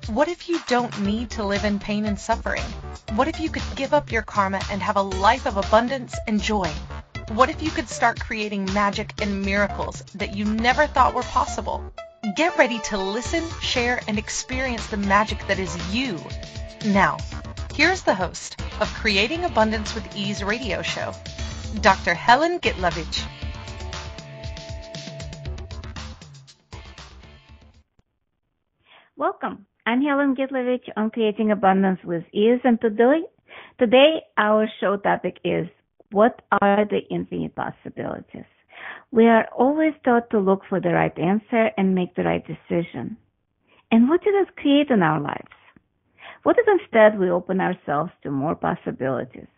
What if you don't need to live in pain and suffering? What if you could give up your karma and have a life of abundance and joy? What if you could start creating magic and miracles that you never thought were possible? Get ready to listen, share, and experience the magic that is you. Now, here's the host of Creating Abundance with Ease radio show, Dr. Helen Gitlevich. Welcome. I'm Helen Gitlevich on Creating Abundance with Ease, and today our show topic is, what are the infinite possibilities? We are always taught to look for the right answer and make the right decision. And what did it create in our lives? What if instead we open ourselves to more possibilities?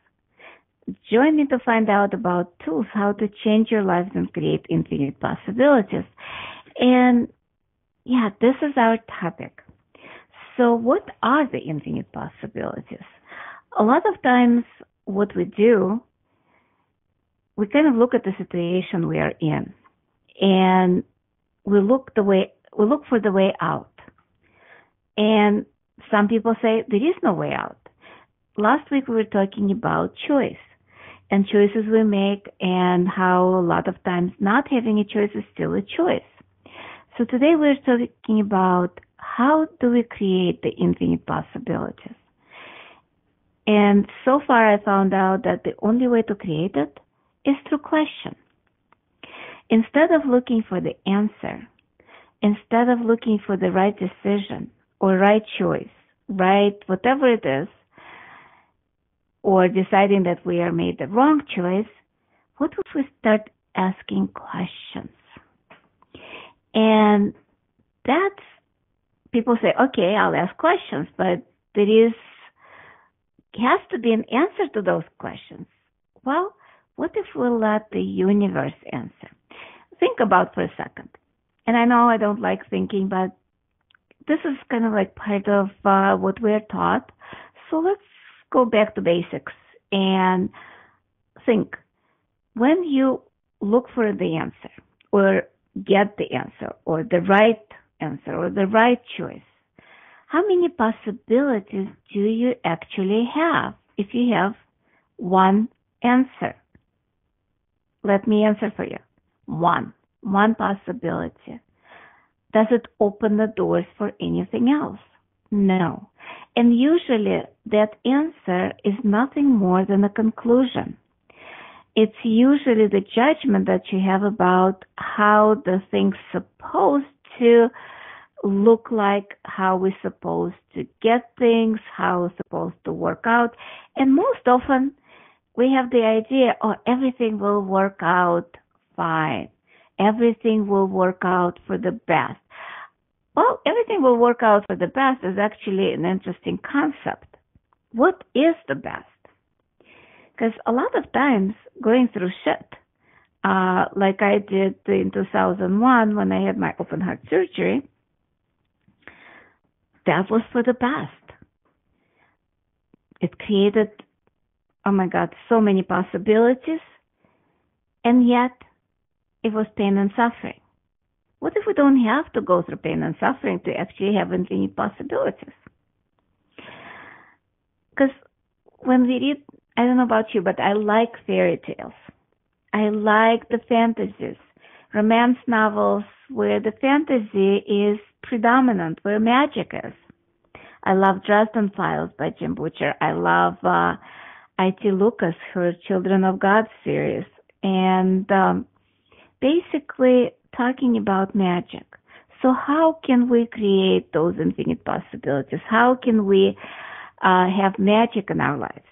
Join me to find out about tools how to change your lives and create infinite possibilities. And yeah, this is our topic. So what are the infinite possibilities? A lot of times what we do, we kind of look at the situation we are in and we look for the way out. And some people say there is no way out. Last week we were talking about choice and choices we make and how a lot of times not having a choice is still a choice. So today we're talking about how do we create the infinite possibilities. And so far I found out that the only way to create it is through question. Instead of looking for the answer, instead of looking for the right decision or right choice, right whatever it is, or deciding that we are made the wrong choice, what if we start asking questions? And that's, people say, okay, I'll ask questions, but there has to be an answer to those questions. Well, what if we let the universe answer? Think about for a second. And I know I don't like thinking, but this is kind of like part of what we're taught. So let's go back to basics and think. When you look for the answer or get the answer or the right answer or the right choice, how many possibilities do you actually have if you have one answer? Let me answer for you. One possibility. Does it open the doors for anything else? No. And usually that answer is nothing more than a conclusion. It's usually the judgment that you have about how the thing's supposed to look like, how we're supposed to get things, how it's supposed to work out. And most often we have the idea, oh, everything will work out fine. Everything will work out for the best. Well, everything will work out for the best is actually an interesting concept. What is the best? Because a lot of times going through shit, like I did in 2001 when I had my open heart surgery, that was for the best. It created, oh my God, so many possibilities, and yet it was pain and suffering. What if we don't have to go through pain and suffering to actually have infinite possibilities? Because when we read, I don't know about you, but I like fairy tales. I like the fantasies, romance novels where the fantasy is predominant, where magic is. I love Dresden Files by Jim Butcher. I love I.T. Lucas, her Children of God series. And basically talking about magic. So how can we create those infinite possibilities? How can we have magic in our lives?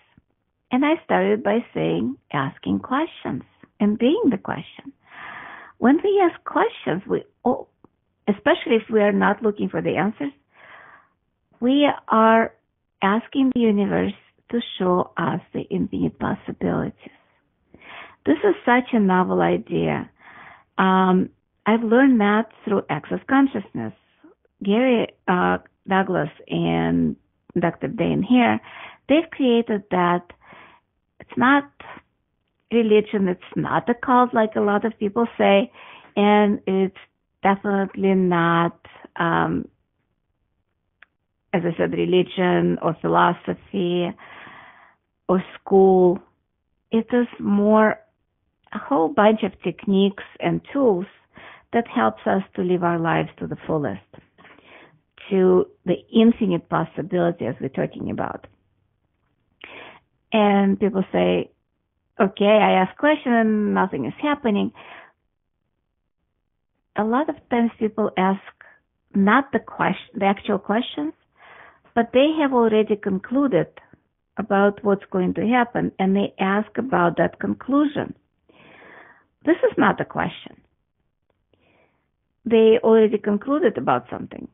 And I started by saying, asking questions and being the question. When we ask questions, especially if we are not looking for the answers, we are asking the universe to show us the infinite possibilities. This is such a novel idea. I've learned that through Access Consciousness. Gary Douglas and Dr. Dane here, they've created that. It's not religion, it's not a cult like a lot of people say, and it's definitely not as I said, religion or philosophy or school. It is more a whole bunch of techniques and tools that helps us to live our lives to the fullest, to the infinite possibilities we're talking about. And people say, okay, I ask question and nothing is happening. A lot of times people ask not the actual questions, but they have already concluded about what's going to happen, and they ask about that conclusion. This is not a question. They already concluded about something.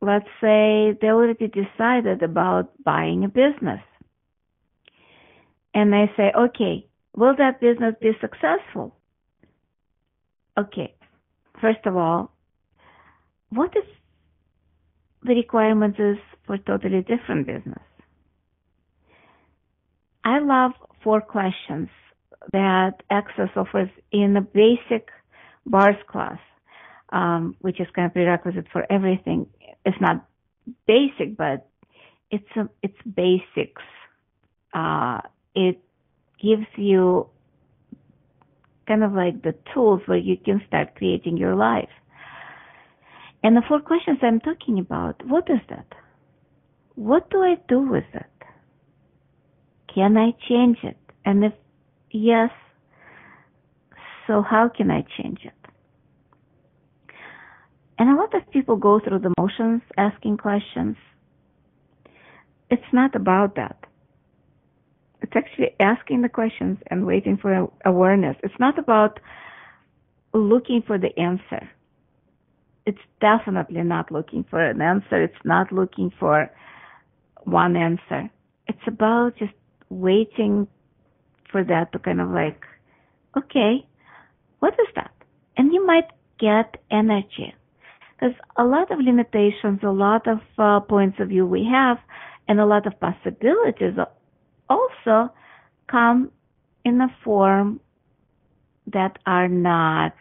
Let's say they already decided about buying a business. And they say, okay, will that business be successful? Okay, first of all, what if the requirement is for totally different business? I love 4 questions that Access offers in a basic bars class, which is kind of prerequisite for everything. It's not basic, but it's basics. It gives you kind of like the tools where you can start creating your life. And the 4 questions I'm talking about, what is that? What do I do with it? Can I change it? And if yes, so how can I change it? And a lot of people go through the motions asking questions. It's not about that. It's actually asking the questions and waiting for awareness. It's not about looking for the answer. It's definitely not looking for an answer. It's not looking for one answer. It's about just waiting for that to kind of like, okay, what is that? And you might get energy. There's a lot of limitations, a lot of points of view we have, and a lot of possibilities also come in a form that are not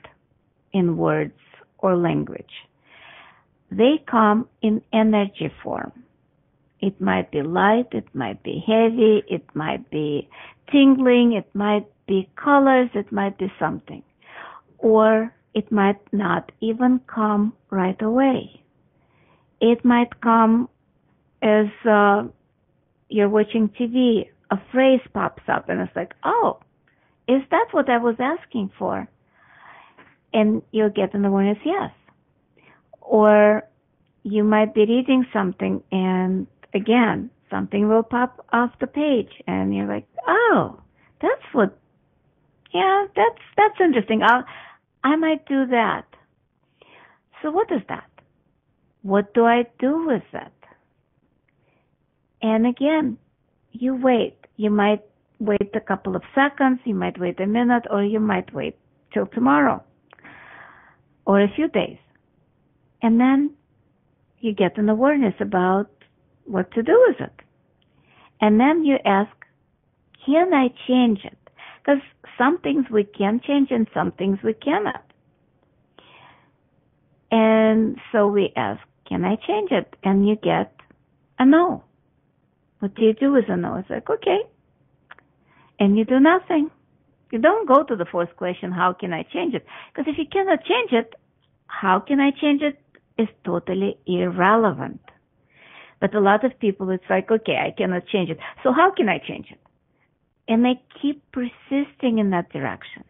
in words or language. They come in energy form. It might be light, it might be heavy, it might be tingling, it might be colors, it might be something. Or it might not even come right away. It might come as you're watching TV, a phrase pops up and it's like, oh, is that what I was asking for? And you'll get an awareness, yes. Or you might be reading something and again, something will pop off the page and you're like, oh, that's what, yeah, that's interesting. I might do that. So what is that? What do I do with it? And again, you wait. You might wait a couple of seconds, you might wait a minute, or you might wait till tomorrow or a few days. And then you get an awareness about what to do with it. And then you ask, can I change it? Because some things we can change and some things we cannot. And so we ask, can I change it? And you get a no. What do you do with a no? It's like, okay. And you do nothing. You don't go to the 4th question, how can I change it? Because if you cannot change it, how can I change it is totally irrelevant. But a lot of people, it's like, okay, I cannot change it. So how can I change it? And they keep persisting in that direction.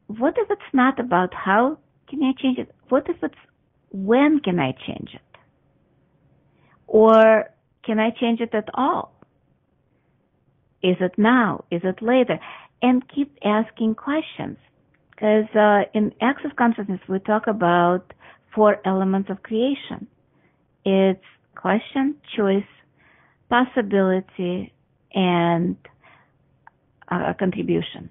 What if it's not about how can I change it? What if it's when can I change it? Or can I change it at all? Is it now? Is it later? And keep asking questions. Because in Access Consciousness, we talk about 4 elements of creation. It's question, choice, possibility, and contribution.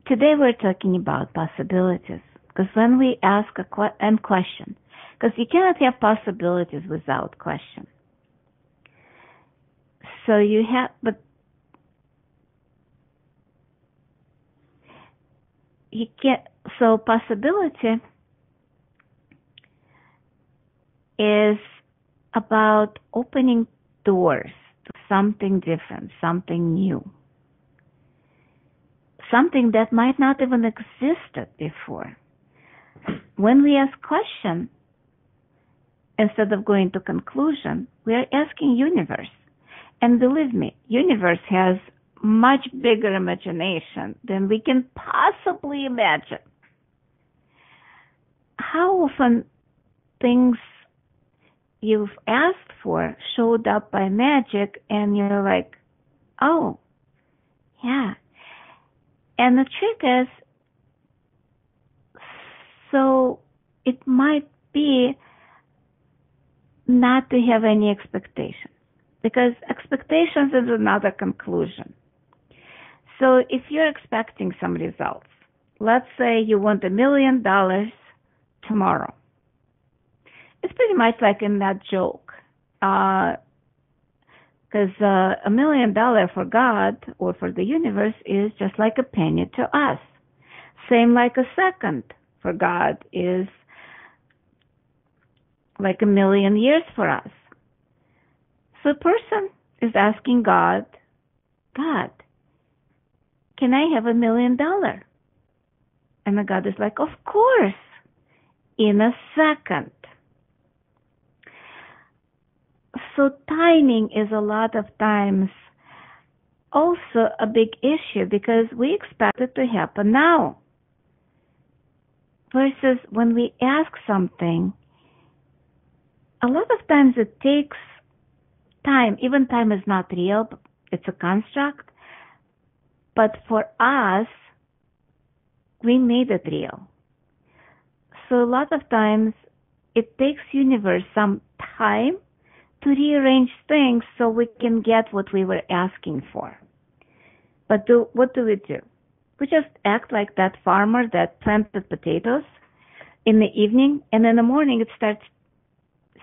Today we're talking about possibilities. Because when we ask a question, because you cannot have possibilities without question. So you have, but you can't, so possibility is about opening doors to something different, something new, something that might not even existed before. When we ask questions, instead of going to conclusion, we are asking universe. And believe me, universe has much bigger imagination than we can possibly imagine. How often things you've asked for showed up by magic and you're like, oh, yeah. And the trick is, so it might be not to have any expectations, because expectations is another conclusion. So if you're expecting some results, let's say you want $1 million tomorrow. It's pretty much like in that joke, because $1 million for God or for the universe is just like a penny to us. Same like a second for God is like 1,000,000 years for us. So a person is asking God, God, can I have $1 million? And the God is like, of course, in a second. So timing is a lot of times also a big issue because we expect it to happen now. Versus when we ask something, a lot of times it takes time. Even time is not real, it's a construct. But for us, we made it real. So a lot of times it takes universe some time to rearrange things so we can get what we were asking for. But what do? We just act like that farmer that planted potatoes in the evening, and in the morning it starts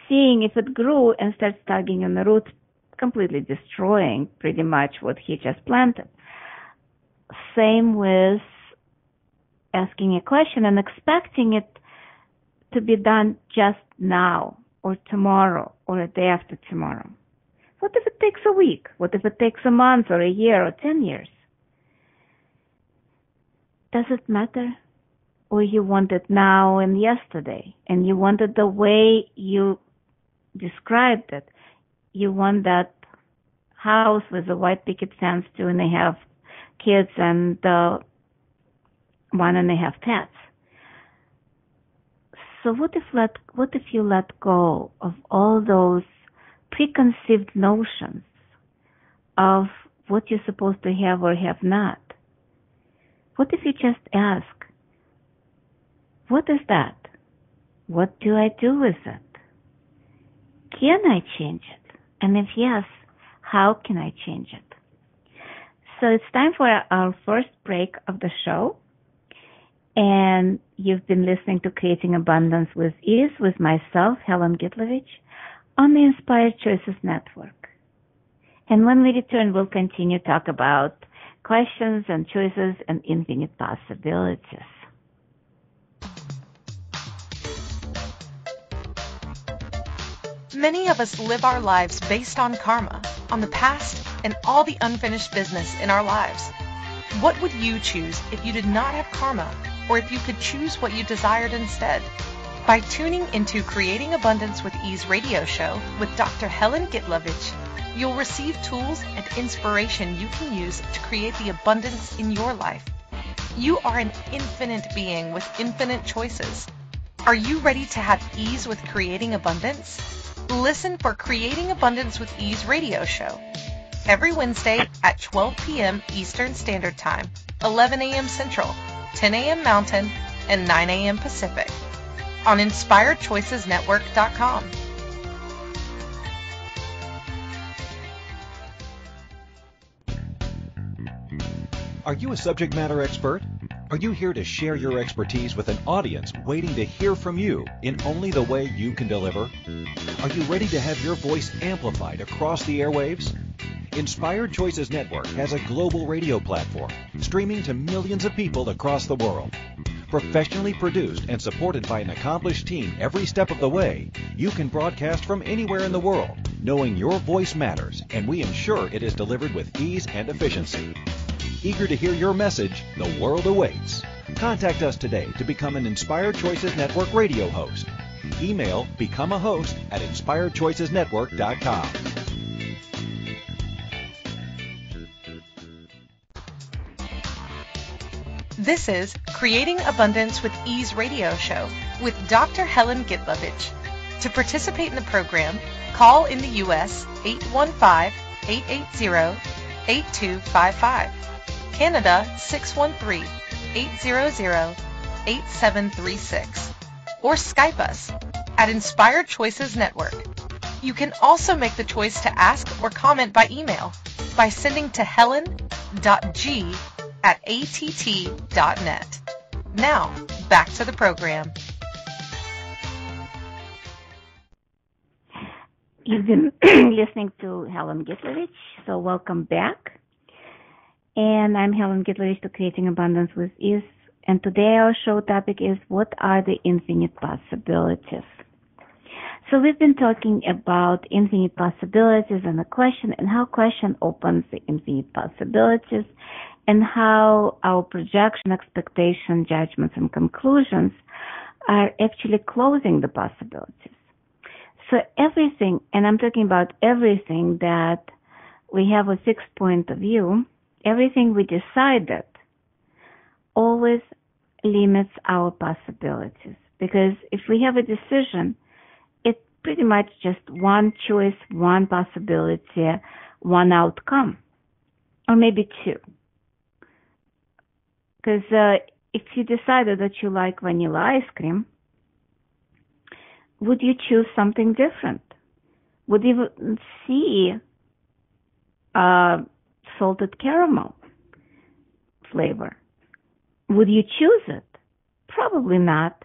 seeing if it grew and starts tugging on the roots, completely destroying pretty much what he just planted. Same with asking a question and expecting it to be done just now or tomorrow or a day after tomorrow. What if it takes a week? What if it takes a month or a year or 10 years? Does it matter? Or you want it now and yesterday, and you want it the way you described it. You want that house with a white picket fence, 2.5 kids, and 1.5 pets. So what if you let go of all those preconceived notions of what you're supposed to have or have not? What if you just ask, what is that? What do I do with it? Can I change it? And if yes, how can I change it? So it's time for our first break of the show. And you've been listening to Creating Abundance with Ease with myself, Helen Gitlevich, on the Inspired Choices Network. And when we return, we'll continue to talk about questions and choices and infinite possibilities. Many of us live our lives based on karma, on the past, and all the unfinished business in our lives. What would you choose if you did not have karma, or if you could choose what you desired instead? By tuning into Creating Abundance with Ease radio show with Dr. Helen Gitlevich, you'll receive tools and inspiration you can use to create the abundance in your life. You are an infinite being with infinite choices. Are you ready to have ease with creating abundance? Listen for Creating Abundance with Ease radio show every Wednesday at 12 p.m. Eastern Standard Time, 11 a.m. Central, 10 a.m. Mountain, and 9 a.m. Pacific on InspiredChoicesNetwork.com. Are you a subject matter expert? Are you here to share your expertise with an audience waiting to hear from you in only the way you can deliver? Are you ready to have your voice amplified across the airwaves? Inspired Choices Network has a global radio platform streaming to millions of people across the world. Professionally produced and supported by an accomplished team every step of the way, you can broadcast from anywhere in the world, knowing your voice matters, and we ensure it is delivered with ease and efficiency. Eager to hear your message? The world awaits. Contact us today to become an Inspired Choices Network radio host. Email becomeahost@inspiredchoicesnetwork.com. This is Creating Abundance with Ease radio show with Dr. Helen Gitlevich. To participate in the program, call in the U.S. 815-880-8255, Canada 613-800-8736, or Skype us at Inspired Choices Network. You can also make the choice to ask or comment by email by sending to helen.g@att.net. Now, back to the program. You've been listening to Helen Gitlevich, so welcome back. And I'm Helen Gitlevich to Creating Abundance with Ease. And today our show topic is, what are the infinite possibilities? So we've been talking about infinite possibilities and the question, and how question opens the infinite possibilities, and how our projection, expectation, judgments, and conclusions are actually closing the possibilities. So everything, and I'm talking about everything that we have a fixed point of view, everything we decided always limits our possibilities. Because if we have a decision, it's pretty much just one choice, one possibility, one outcome, or maybe two. Because if you decided that you like vanilla ice cream, would you choose something different? Would you see salted caramel flavor? Would you choose it? Probably not,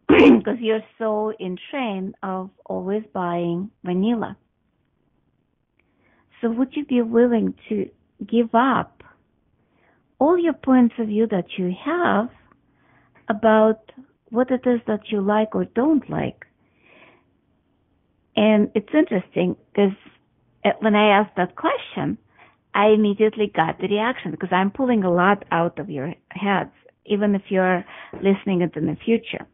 because you're so in train of always buying vanilla. So would you be willing to give up all your points of view that you have about what it is that you like or don't like? And it's interesting because when I asked that question, I immediately got the reaction, because I'm pulling a lot out of your heads, even if you're listening it in the future.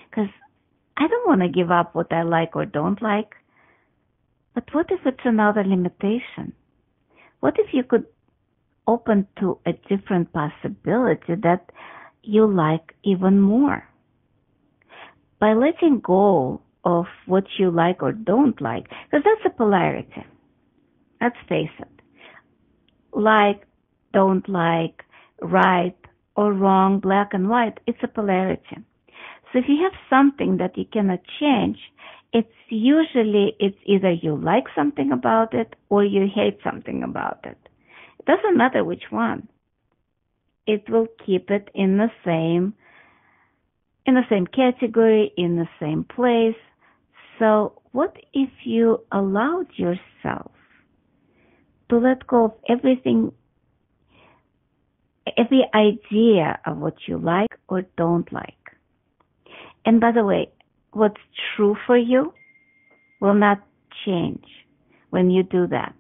Because I don't want to give up what I like or don't like. But what if it's another limitation? What if you could open to a different possibility that you like even more? By letting go of what you like or don't like, because that's a polarity. Let's face it. Like, don't like, right or wrong, black and white, it's a polarity. So if you have something that you cannot change, it's either you like something about it or you hate something about it. It doesn't matter which one. It will keep it in the same category, in the same place. So what if you allowed yourself to let go of everything, every idea of what you like or don't like? And by the way, what's true for you will not change when you do that.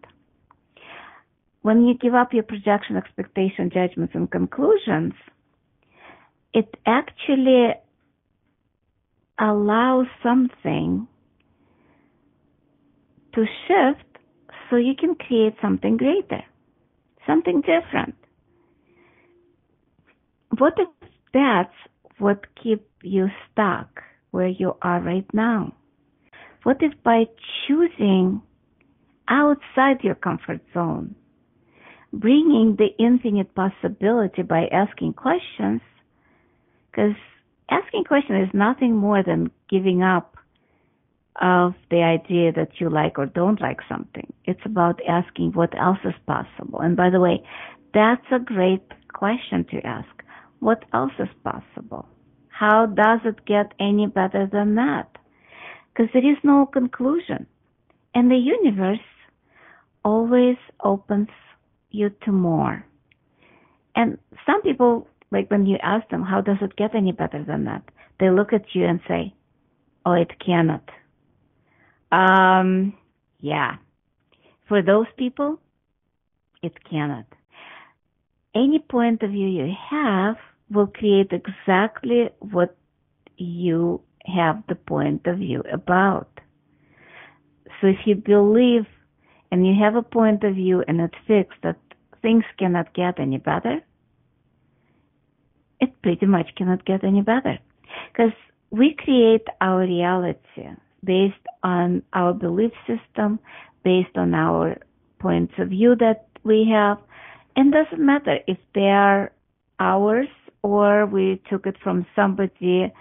When you give up your projection, expectation, judgments, and conclusions, it actually allows something to shift so you can create something greater, something different. What if that's what keeps you stuck where you are right now? What if by choosing outside your comfort zone, bringing the infinite possibility by asking questions, because asking questions is nothing more than giving up of the idea that you like or don't like something. It's about asking what else is possible. And by the way, that's a great question to ask. What else is possible? How does it get any better than that? Because there is no conclusion. And the universe always opens you to more. And some people like when you ask them, how does it get any better than that? They look at you and say, oh, it cannot. Yeah. For those people, it cannot. Any point of view you have will create exactly what you have the point of view about. So if you believe and you have a point of view and it's fixed that things cannot get any better, it pretty much cannot get any better. Because we create our reality based on our belief system, based on our points of view that we have. And it doesn't matter if they are ours or we took it from somebody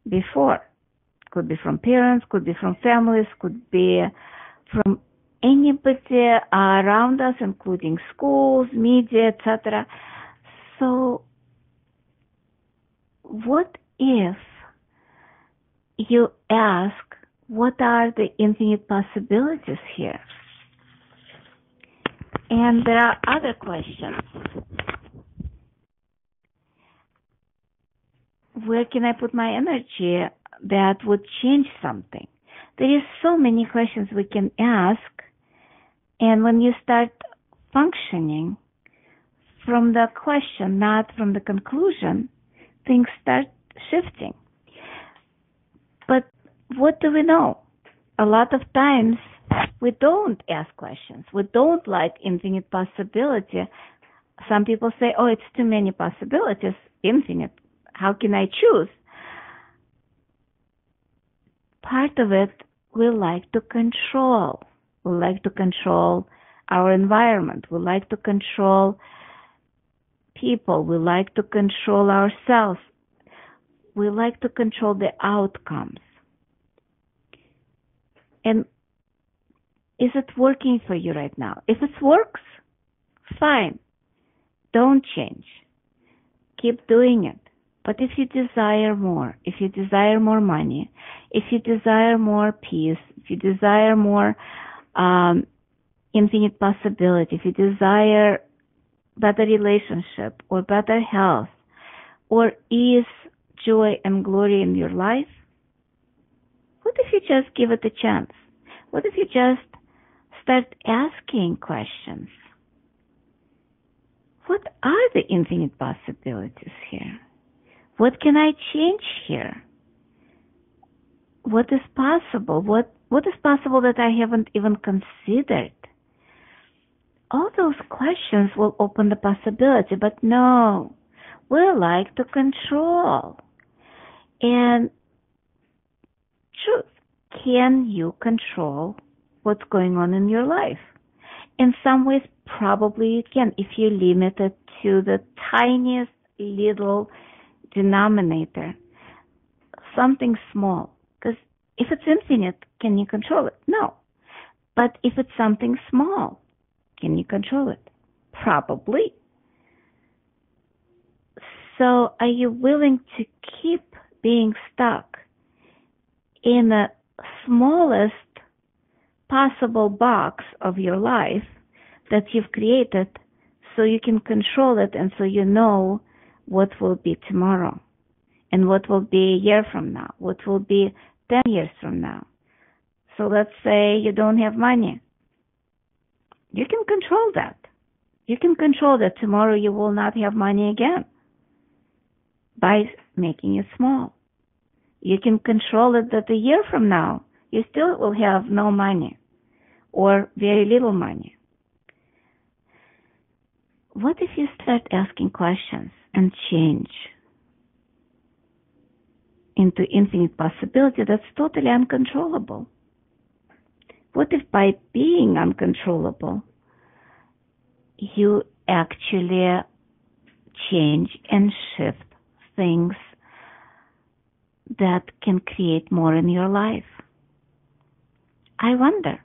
before. Could be from parents, could be from families, could be from anybody around us, including schools, media, etc. So what if you ask, what are the infinite possibilities here? And there are other questions. Where can I put my energy that would change something? There is so many questions we can ask, and when you start functioning from the question, not from the conclusion, things start shifting. But what do we know? A lot of times we don't ask questions. We don't like infinite possibility. Some people say, oh, it's too many possibilities, infinite. How can I choose? Part of it we like to control. We like to control our environment. We like to control people. We like to control ourselves. We like to control the outcomes. And is it working for you right now? If it works, fine. Don't change. Keep doing it. But if you desire more, if you desire more money, if you desire more peace, if you desire more infinite possibility, if you desire better relationship or better health or ease, joy, and glory in your life, what if you just give it a chance? What if you just start asking questions? What are the infinite possibilities here? What can I change here? What is possible? What is possible that I haven't even considered? All those questions will open the possibility, but no, we like to control. And truth, can you control what's going on in your life? In some ways, probably you can, if you limit it to the tiniest little denominator, something small. Because if it's infinite, can you control it? No. But if it's something small, can you control it? Probably. So are you willing to keep being stuck in the smallest possible box of your life that you've created so you can control it and so you know what will be tomorrow and what will be a year from now, what will be 10 years from now? So let's say you don't have money. You can control that. You can control that tomorrow you will not have money again by making it small. You can control it that a year from now you still will have no money or very little money. What if you start asking questions and change into infinite possibility that's totally uncontrollable? What if by being uncontrollable, you actually change and shift things that can create more in your life? I wonder,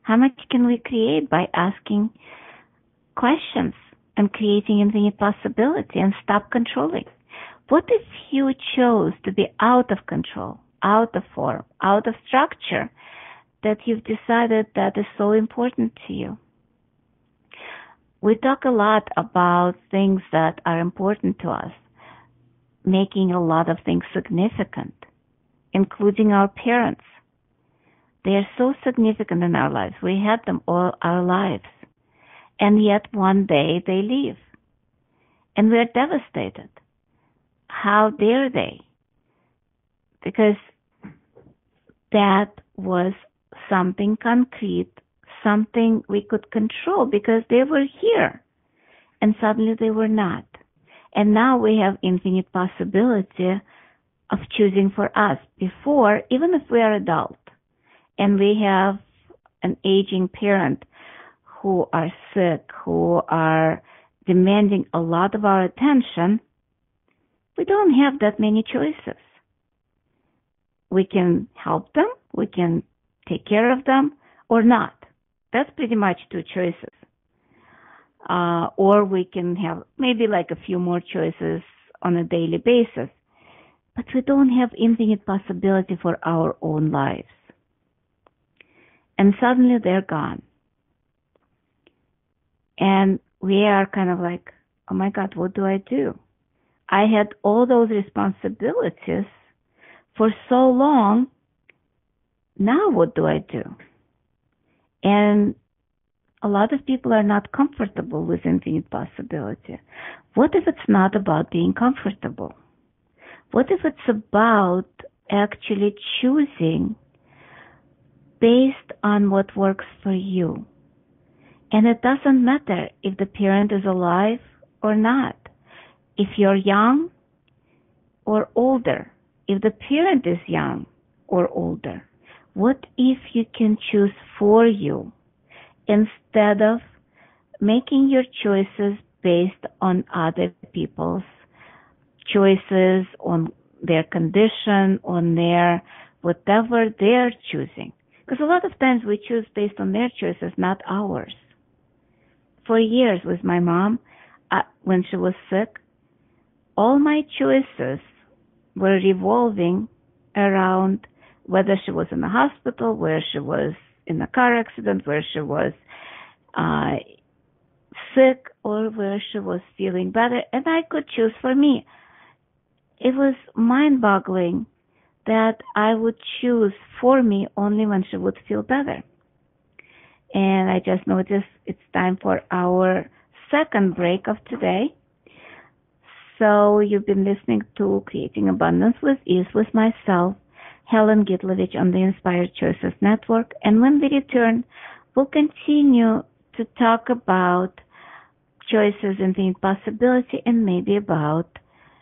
how much can we create by asking questions and creating infinite possibility and stop controlling? What if you chose to be out of control, out of form, out of structure that you've decided that is so important to you? We talk a lot about things that are important to us, making a lot of things significant, including our parents. They are so significant in our lives. We had them all our lives. And yet one day they leave. And we're devastated. How dare they? Because that was something concrete, something we could control because they were here. And suddenly they were not. And now we have infinite possibility of choosing for us. Before, even if we are adult and we have an aging parent who are sick, who are demanding a lot of our attention, we don't have that many choices. We can help them, we can take care of them, or not. That's pretty much two choices. Or we can have maybe like a few more choices on a daily basis. But we don't have infinite possibility for our own lives. And suddenly they're gone. And we are kind of like, oh my God, what do I do? I had all those responsibilities for so long. Now what do I do? And a lot of people are not comfortable with infinite possibility. What if it's not about being comfortable? What if it's about actually choosing based on what works for you? And it doesn't matter if the parent is alive or not. If you're young or older, if the parent is young or older, what if you can choose for you instead of making your choices based on other people's choices, on their condition, on their whatever they're choosing? Because a lot of times we choose based on their choices, not ours. For years with my mom, when she was sick, all my choices were revolving around whether she was in the hospital, where she was in a car accident, where she was sick, or where she was feeling better, and I could choose for me. It was mind-boggling that I would choose for me only when she would feel better. And I just noticed it's time for our second break of today. So you've been listening to Creating Abundance with Ease with myself, Helen Gitlevich, on the Inspired Choices Network. And when we return, we'll continue to talk about choices, infinite possibility, and maybe about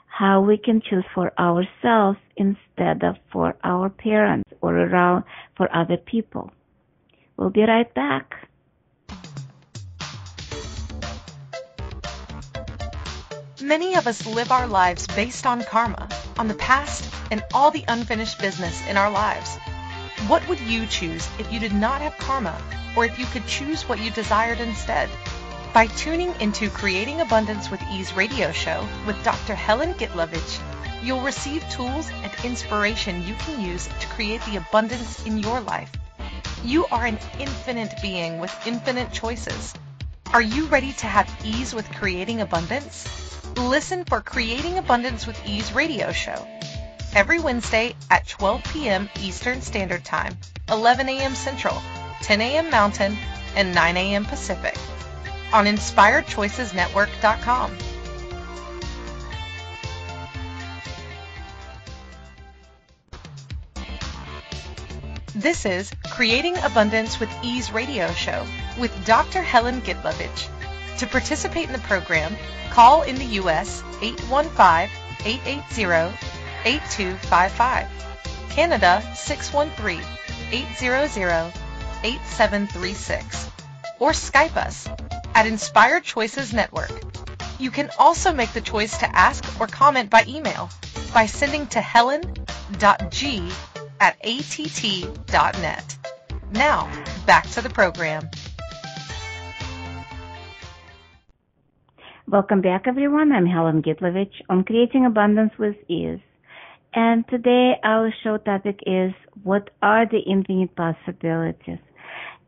how we can choose for ourselves instead of for our parents or around for other people. We'll be right back. Many of us live our lives based on karma, on the past, and all the unfinished business in our lives. What would you choose if you did not have karma, or if you could choose what you desired instead? By tuning into Creating Abundance with Ease radio show with Dr. Helen Gitlevich, you'll receive tools and inspiration you can use to create the abundance in your life. You are an infinite being with infinite choices. Are you ready to have ease with creating abundance? Listen for Creating Abundance with Ease radio show every Wednesday at 12 p.m. Eastern Standard Time, 11 a.m. Central, 10 a.m. Mountain, and 9 a.m. Pacific on InspiredChoicesNetwork.com. This is Creating Abundance with Ease radio show with Dr. Helen Gitlevich. To participate in the program, call in the U.S. 815-880-8255, Canada 613-800-8736, or Skype us at Inspired Choices Network. You can also make the choice to ask or comment by email by sending to helen.g@att.net. Now, back to the program. Welcome back, everyone. I'm Helen Gitlevich on Creating Abundance with Ease. And today our show topic is, what are the infinite possibilities?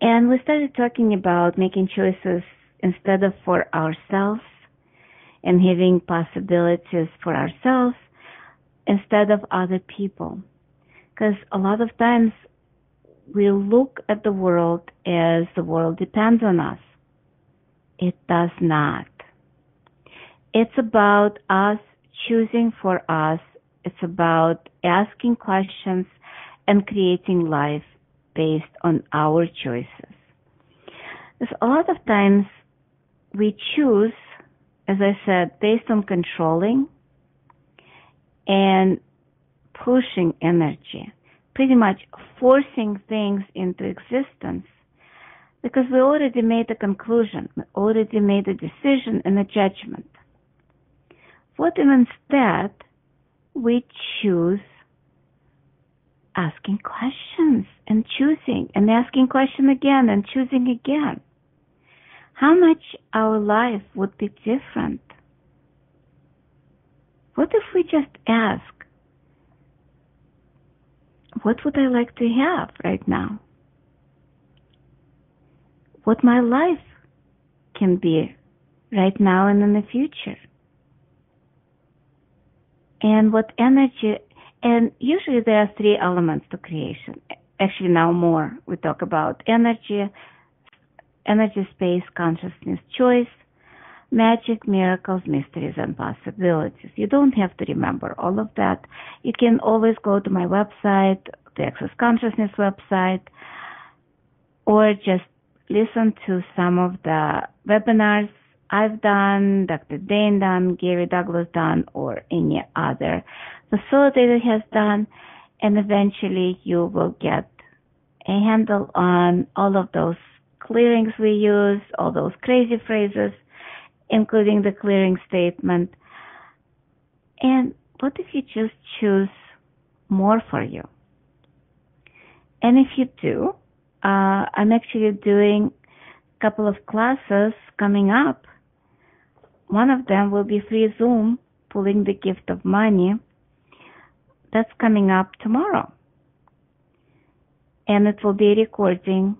And we started talking about making choices instead of for ourselves, and having possibilities for ourselves instead of other people. Because a lot of times we look at the world as the world depends on us. It does not. It's about us choosing for us. It's about asking questions and creating life based on our choices. Because a lot of times we choose, as I said, based on controlling and pushing energy, pretty much forcing things into existence, because we already made a conclusion, we already made a decision and a judgment. What if instead we choose asking questions and choosing and asking questions again and choosing again? How much our life would be different? What if we just ask, what would I like to have right now? What my life can be right now and in the future? And what energy, and usually there are three elements to creation. Actually now more. We talk about energy, space, consciousness, choice, magic, miracles, mysteries, and possibilities. You don't have to remember all of that. You can always go to my website, the Access Consciousness website, or just listen to some of the webinars I've done, Dr. Dane done, Gary Douglas done, or any other facilitator has done, and eventually you will get a handle on all of those clearings we use, all those crazy phrases, including the clearing statement. And what if you just choose more for you? And if you do, I'm actually doing a couple of classes coming up. One of them will be free Zoom, Pulling the Gift of Money. That's coming up tomorrow. And it will be recording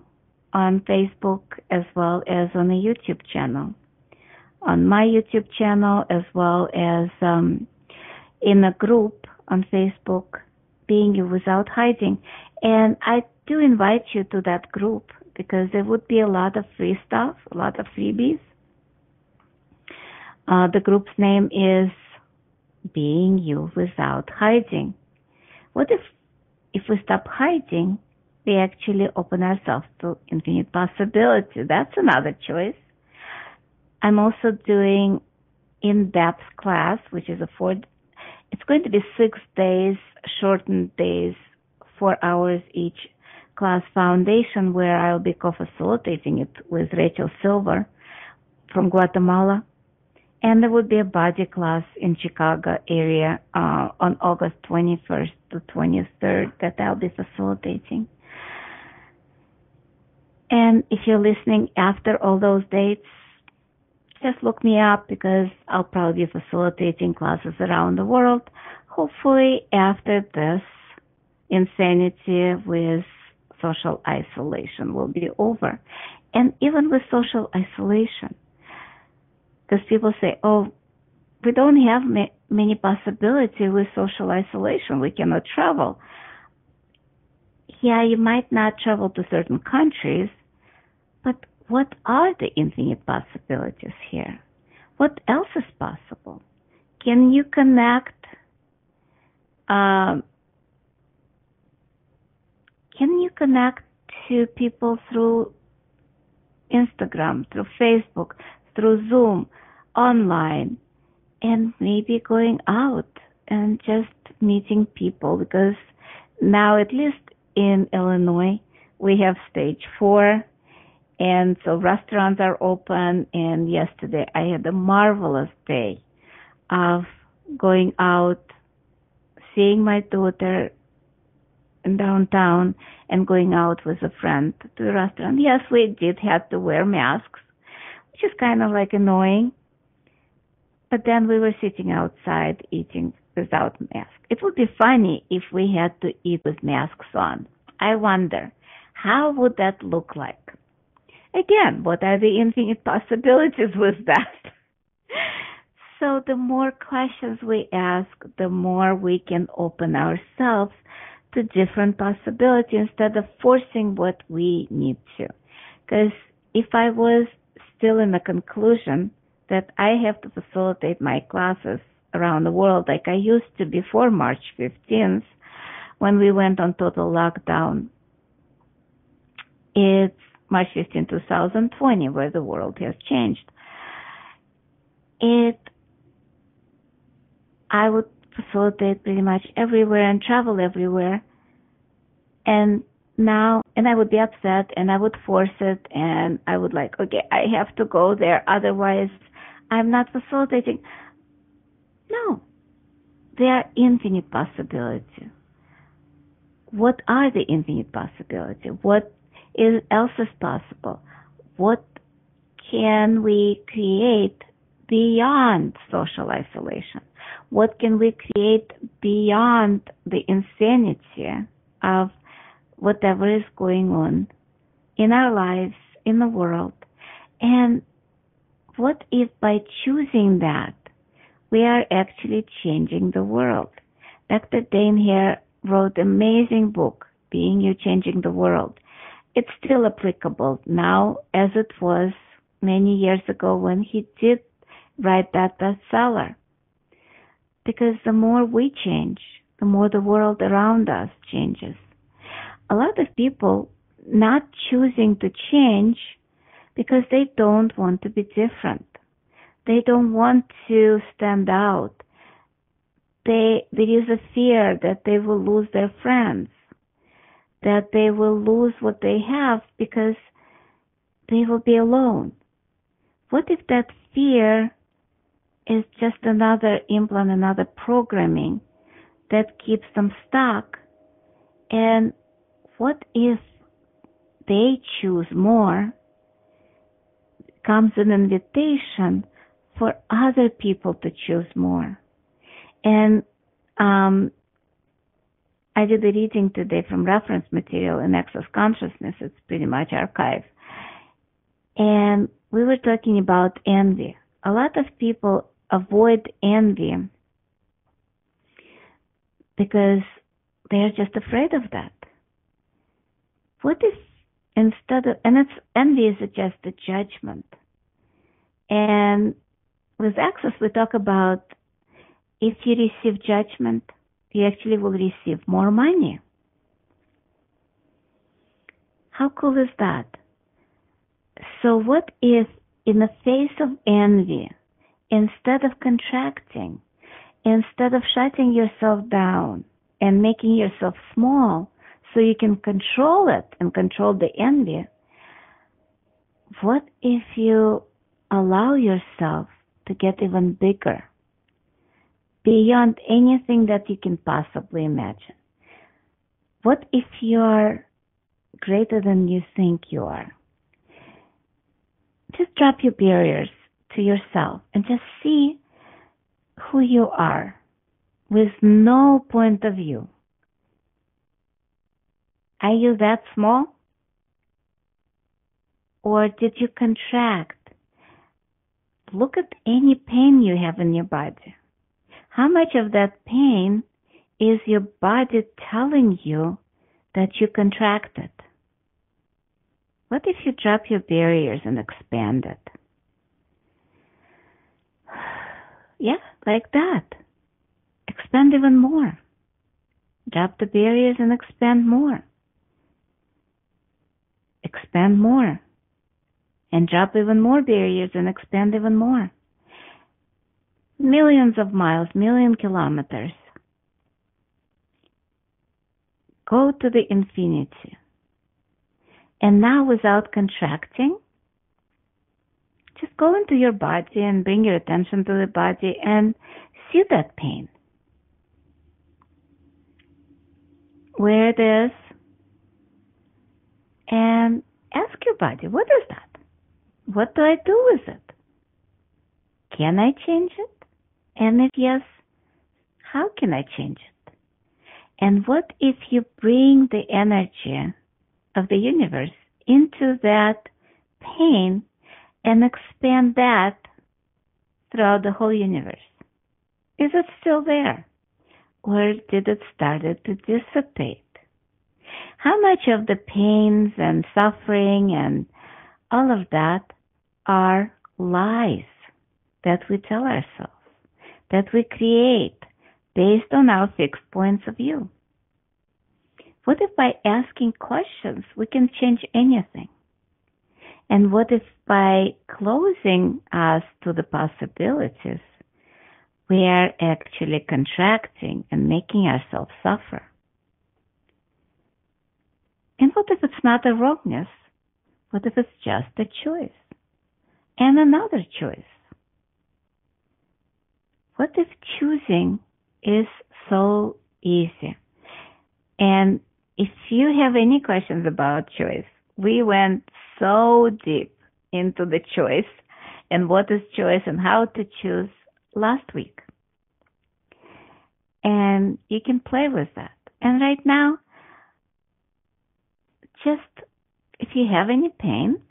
on Facebook as well as on a YouTube channel. On my YouTube channel as well as in a group on Facebook, Being You Without Hiding. And I do invite you to that group because there would be a lot of free stuff, a lot of freebies. The group's name is Being You Without Hiding. What if we stop hiding, we actually open ourselves to infinite possibility? That's another choice. I'm also doing in-depth class, which is it's going to be 6 days, shortened days, 4 hours each class foundation, where I'll be co-facilitating it with Rachel Silver from Guatemala. And there would be a body class in Chicago area on August 21st to 23rd that I'll be facilitating. And if you're listening after all those dates, just look me up because I'll probably be facilitating classes around the world. Hopefully after this insanity with social isolation will be over. And even with social isolation, because people say, oh, we don't have many possibilities with social isolation. We cannot travel. Yeah, you might not travel to certain countries, but what are the infinite possibilities here? What else is possible? Can you connect? Can you connect to people through Instagram, through Facebook, through Zoom, online, and maybe going out and just meeting people? Because now, at least in Illinois, we have stage 4, and so restaurants are open. And yesterday I had a marvelous day of going out, seeing my daughter in downtown, and going out with a friend to the restaurant. Yes, we did have to wear masks, which is kind of like annoying. But then we were sitting outside eating without masks. It would be funny if we had to eat with masks on. I wonder, how would that look like? Again, what are the infinite possibilities with that? So the more questions we ask, the more we can open ourselves to different possibilities instead of forcing what we need to. Because if I was still in the conclusion that I have to facilitate my classes around the world like I used to before March 15th, when we went on total lockdown, it's March 15, 2020, where the world has changed. I would facilitate pretty much everywhere and travel everywhere. And I would be upset and I would force it and I would like, okay, I have to go there, otherwise I'm not facilitating. No. There are infinite possibilities. What are the infinite possibilities? What else is possible? What can we create beyond social isolation? What can we create beyond the insanity of whatever is going on in our lives, in the world? And what if by choosing that, we are actually changing the world? Dr. Dane Hare wrote an amazing book, Being You, Changing the World. It's still applicable now as it was many years ago when he did write that bestseller. Because the more we change, the more the world around us changes. A lot of people not choosing to change because they don't want to be different. They don't want to stand out. There is a fear that they will lose their friends, that they will lose what they have because they will be alone. What if that fear is just another implant, another programming that keeps them stuck? And what if they choose more? Comes an invitation for other people to choose more. And I did a reading today from reference material in Access Consciousness. It's pretty much archived. And we were talking about envy. A lot of people avoid envy because they're just afraid of that. What if instead of, and envy is just a judgment. And with Access, we talk about if you receive judgment, you actually will receive more money. How cool is that? So what if in the face of envy, instead of contracting, instead of shutting yourself down and making yourself small so you can control it and control the envy, what if you allow yourself to get even bigger, beyond anything that you can possibly imagine? What if you are greater than you think you are? Just drop your barriers to yourself and just see who you are with no point of view. Are you that small? Or did you contract? Look at any pain you have in your body. How much of that pain is your body telling you that you contracted? What if you drop your barriers and expand it? Yeah, like that. Expand even more. Drop the barriers and expand more. Expand more. And drop even more barriers and expand even more. Millions of miles, million kilometers. Go to the infinity. And now without contracting, just go into your body and bring your attention to the body and see that pain. Where it is. And ask your body, what is that? What do I do with it? Can I change it? And if yes, how can I change it? And what if you bring the energy of the universe into that pain and expand that throughout the whole universe? Is it still there? Or did it start to dissipate? How much of the pains and suffering and all of that are lies that we tell ourselves, that we create based on our fixed points of view? What if by asking questions we can change anything? And what if by closing us to the possibilities, we are actually contracting and making ourselves suffer? And what if it's not a wrongness? What if it's just a choice? And another choice? What if choosing is so easy? And if you have any questions about choice, we went so deep into the choice and what is choice and how to choose last week. And you can play with that. And right now, just if you have any pain,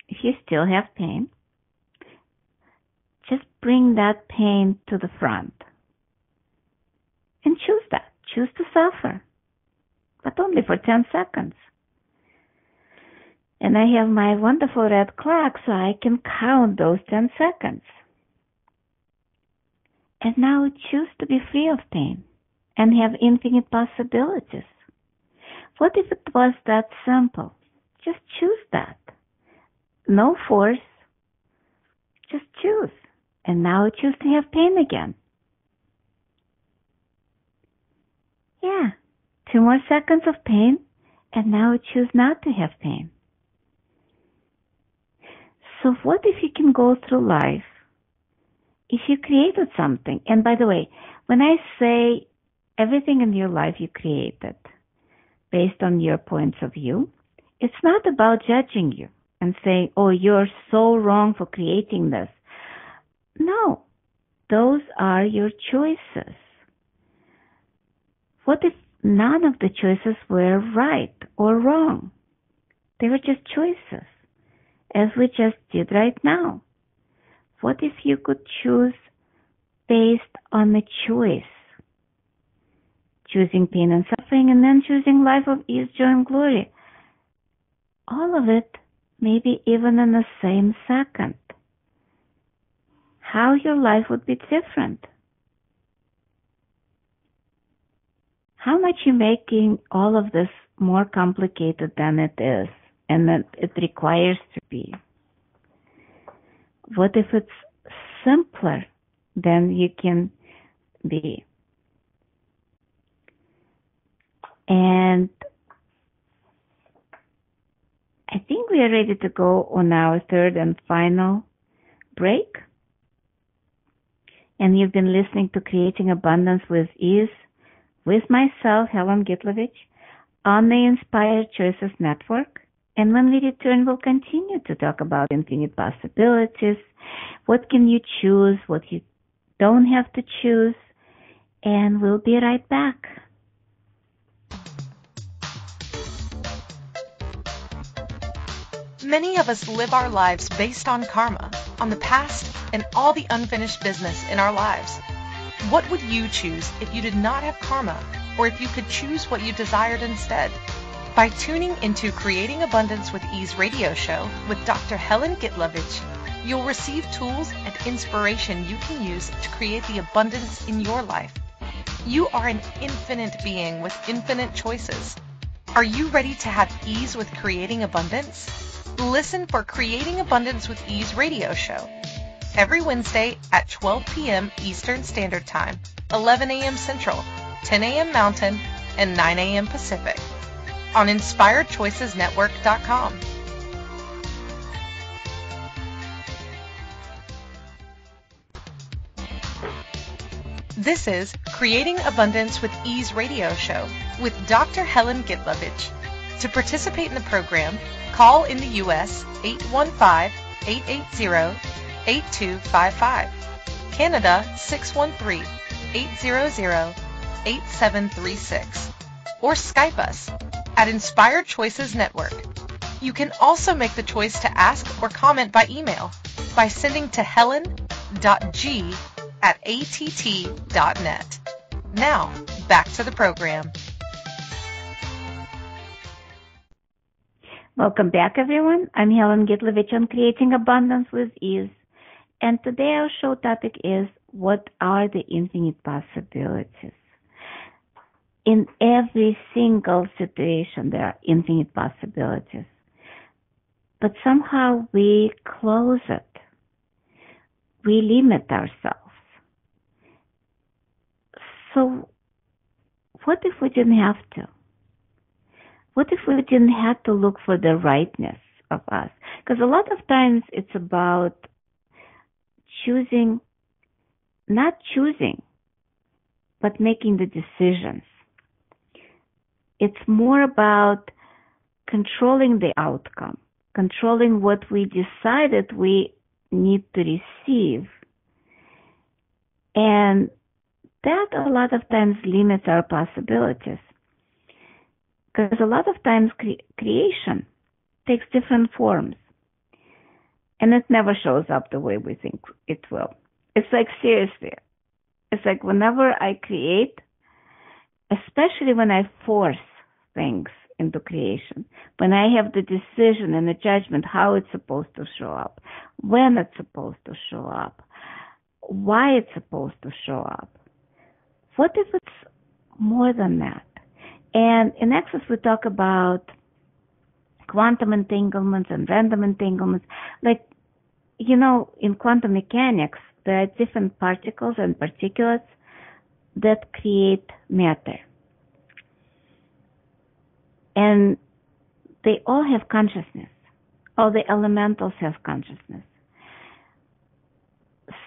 if you still have pain, just bring that pain to the front and choose that. Choose to suffer, but only for 10 seconds. And I have my wonderful red clock so I can count those 10 seconds. And now choose to be free of pain and have infinite possibilities. What if it was that simple? Just choose that. No force. Just choose. And now choose to have pain again. Yeah. 2 more seconds of pain, and now choose not to have pain. So what if you can go through life, if you created something, and by the way, when I say everything in your life you created based on your points of view, it's not about judging you and saying, oh, you're so wrong for creating this. No, those are your choices. What if none of the choices were right or wrong? They were just choices, as we just did right now. What if you could choose based on a choice? Choosing pain and suffering, and then choosing life of ease, joy, and glory. All of it, maybe even in the same second. How your life would be different. How much you're making all of this more complicated than it is, and that it requires to be. What if it's simpler than you can be? And I think we are ready to go on our third and final break. And you've been listening to Creating Abundance with Ease with myself, Helen Gitlevich, on the Inspired Choices Network. And when we return, we'll continue to talk about infinite possibilities. What can you choose? What you don't have to choose? And we'll be right back. Many of us live our lives based on karma, on the past, and all the unfinished business in our lives. What would you choose if you did not have karma, or if you could choose what you desired instead? By tuning into Creating Abundance with Ease radio show with Dr. Helen Gitlevich, you'll receive tools and inspiration you can use to create the abundance in your life. You are an infinite being with infinite choices. Are you ready to have ease with creating abundance? Listen for Creating Abundance with Ease radio show every Wednesday at 12 p.m. Eastern Standard Time, 11 a.m. Central, 10 a.m. Mountain, and 9 a.m. Pacific on InspiredChoicesNetwork.com. This is Creating Abundance with Ease radio show with Dr. Helen Gitlevich. To participate in the program, call in the U.S. 815-880-8255, Canada 613-800-8736, or Skype us at Inspired Choices Network. You can also make the choice to ask or comment by email by sending to helen.g@att.net. Now, back to the program. Welcome back, everyone. I'm Helen Gitlevich on Creating Abundance with Ease. And today our show topic is, what are the infinite possibilities? In every single situation, there are infinite possibilities. But somehow we close it. We limit ourselves. So what if we didn't have to? What if we didn't have to look for the rightness of us? Because a lot of times it's about not choosing, but making the decisions. It's more about controlling the outcome, controlling what we decided we need to receive. And that a lot of times limits our possibilities. Because a lot of times creation takes different forms. And it never shows up the way we think it will. It's like, seriously. It's like whenever I create, especially when I force things into creation, when I have the decision and the judgment how it's supposed to show up, when it's supposed to show up, why it's supposed to show up. What if it's more than that? And in Access, we talk about quantum entanglements and random entanglements. Like, in quantum mechanics, there are different particles and particulates that create matter. And they all have consciousness. All the elementals have consciousness.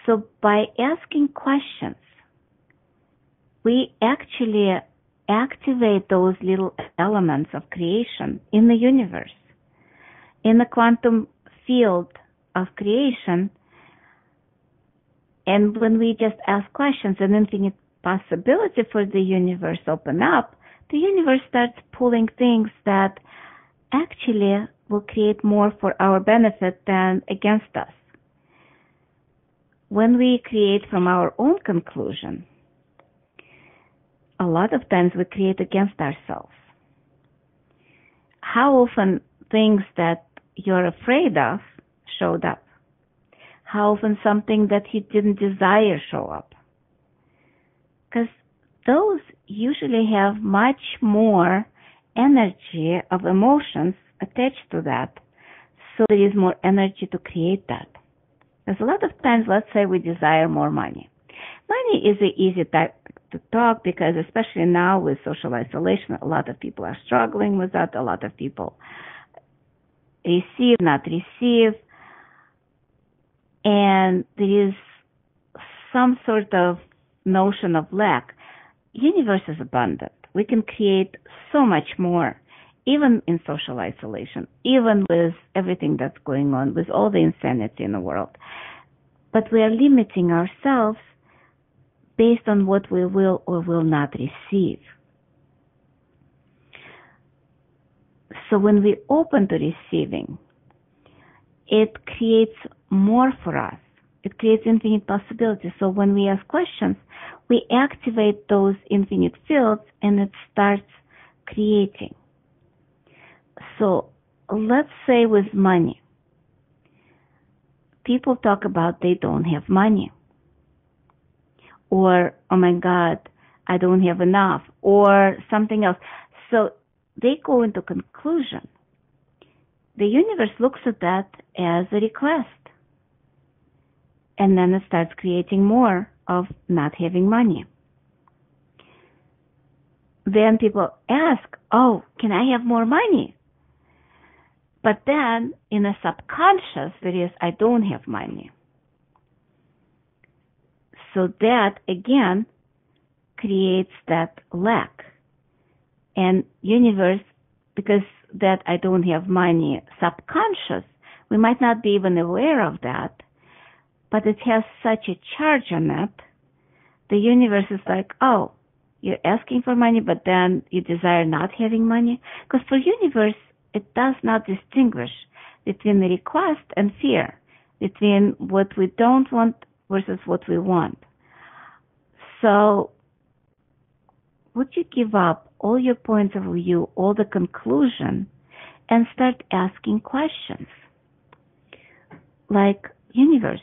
So by asking questions, we actually activate those little elements of creation in the universe. In the quantum field of creation, and when we just ask questions, an infinite possibility for the universe open up, the universe starts pulling things that actually will create more for our benefit than against us. When we create from our own conclusion, a lot of times we create against ourselves. How often things that you're afraid of showed up? How often something that you didn't desire show up? Because those usually have much more energy of emotions attached to that. So there is more energy to create that. Because a lot of times, let's say we desire more money. Money is an easy type to talk because especially now with social isolation, a lot of people are struggling with that. A lot of people receive, not receive. And there is some sort of notion of lack. Universe is abundant. We can create so much more, even in social isolation, even with everything that's going on, with all the insanity in the world. But we are limiting ourselves based on what we will or will not receive. So when we open to receiving, it creates more for us. It creates infinite possibilities. So when we ask questions, we activate those infinite fields and it starts creating. So let's say with money. People talk about they don't have money. Or, oh my God, I don't have enough. Or something else. So they go into conclusion. The universe looks at that as a request. And then it starts creating more of not having money. Then people ask, oh, can I have more money? But then in a subconscious, there is, I don't have money. So that, again, creates that lack. And universe, because that I don't have money, subconscious, we might not be even aware of that, but it has such a charge on it. The universe is like, oh, you're asking for money, but then you desire not having money. Because for universe, it does not distinguish between the request and fear, between what we don't want versus what we want. So would you give up all your points of view, all the conclusion, and start asking questions? Like, universe,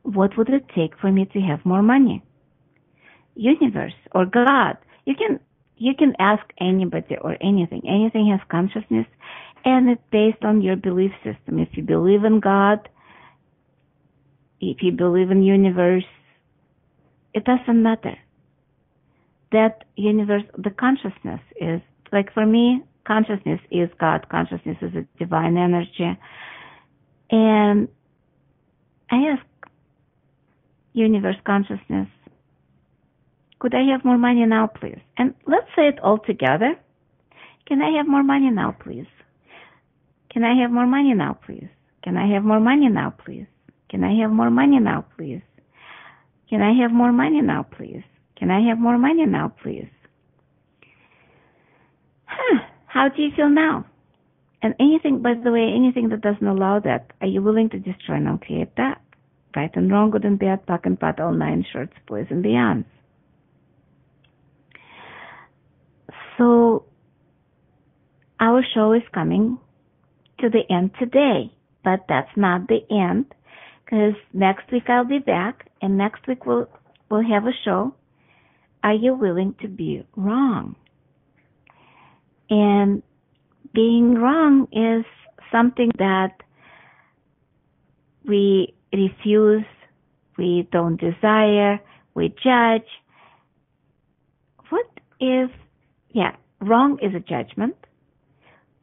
what would it take for me to have more money? Universe or God, you can ask anybody or anything. Anything has consciousness, and it's based on your belief system. If you believe in God, if you believe in universe, it doesn't matter. That universe, the consciousness is, like for me, consciousness is God. Consciousness is a divine energy. And I ask universe consciousness, could I have more money now, please? And let's say it all together. Can I have more money now, please? Can I have more money now, please? Can I have more money now, please? Can I have more money now, please? Can I have more money now, please? Can I have more money now, please? How do you feel now? And anything, by the way, anything that doesn't allow that, are you willing to destroy and uncreate that? Right and wrong, good and bad, pack and pat, all nine shorts, boys and beyonds. So our show is coming to the end today, but that's not the end, because next week I'll be back, and next week we'll have a show. Are you willing to be wrong? And being wrong is something that we refuse, we don't desire, we judge. What if, wrong is a judgment,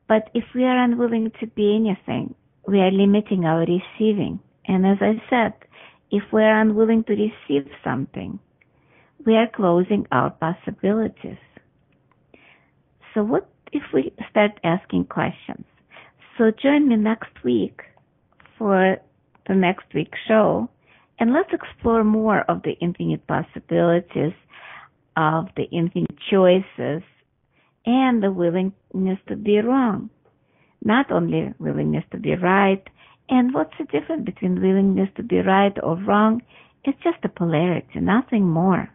but if we are unwilling to be anything, we are limiting our receiving. And as I said, if we are unwilling to receive something, we are closing our possibilities. So what if we start asking questions? So join me next week for the next week's show, and let's explore more of the infinite possibilities, of the infinite choices, and the willingness to be wrong. Not only willingness to be right. And what's the difference between willingness to be right or wrong? It's just a polarity, nothing more.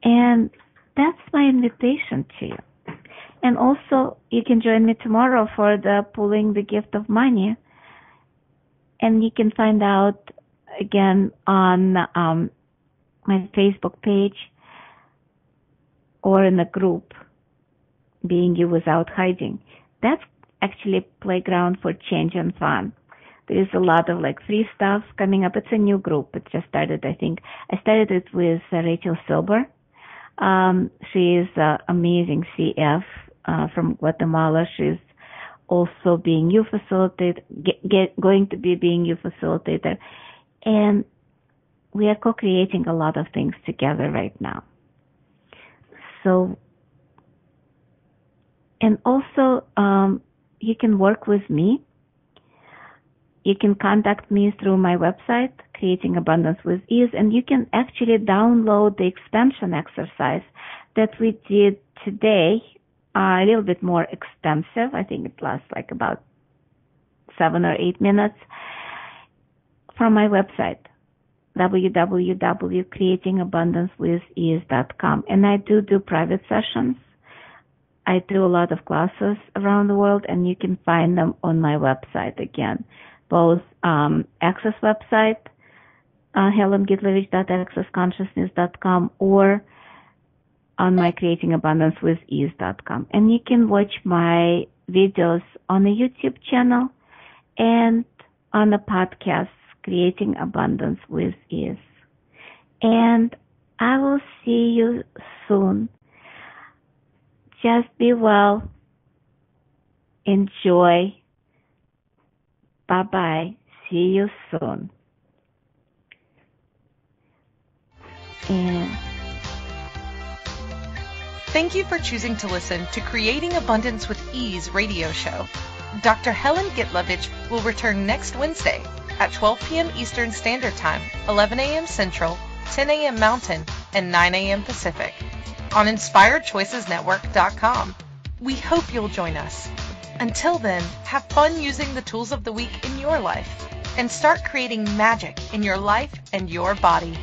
And that's my invitation to you. And also, you can join me tomorrow for the Pulling the Gift of Money. And you can find out again on my Facebook page or in the group, Being You Without Hiding. That's actually a playground for change and fun. There is a lot of free stuff coming up. It's a new group. It just started, I think. I started it with Rachel Silber. She is an amazing CF from Guatemala. She's also Being You Facilitator, going to be Being You Facilitator. And we are co-creating a lot of things together right now. So, and also, you can work with me. You can contact me through my website, Creating Abundance with Ease, and you can actually download the expansion exercise that we did today, a little bit more extensive. I think it lasts about 7 or 8 minutes, from my website, www.creatingabundancewithease.com. And I do private sessions. I do a lot of classes around the world, and you can find them on my website again, both Access website, helengitlevich.accessconsciousness.com, or on my creatingabundancewithease.com. And you can watch my videos on the YouTube channel and on the podcast, Creating Abundance with Ease. And I will see you soon. Just be well. Enjoy. Bye-bye. See you soon. And thank you for choosing to listen to Creating Abundance with Ease radio show. Dr. Helen Gitlevich will return next Wednesday at 12 p.m. Eastern Standard Time, 11 a.m. Central, 10 a.m. Mountain, and 9 a.m. Pacific on InspiredChoicesNetwork.com. We hope you'll join us. Until then, have fun using the tools of the week in your life and start creating magic in your life and your body.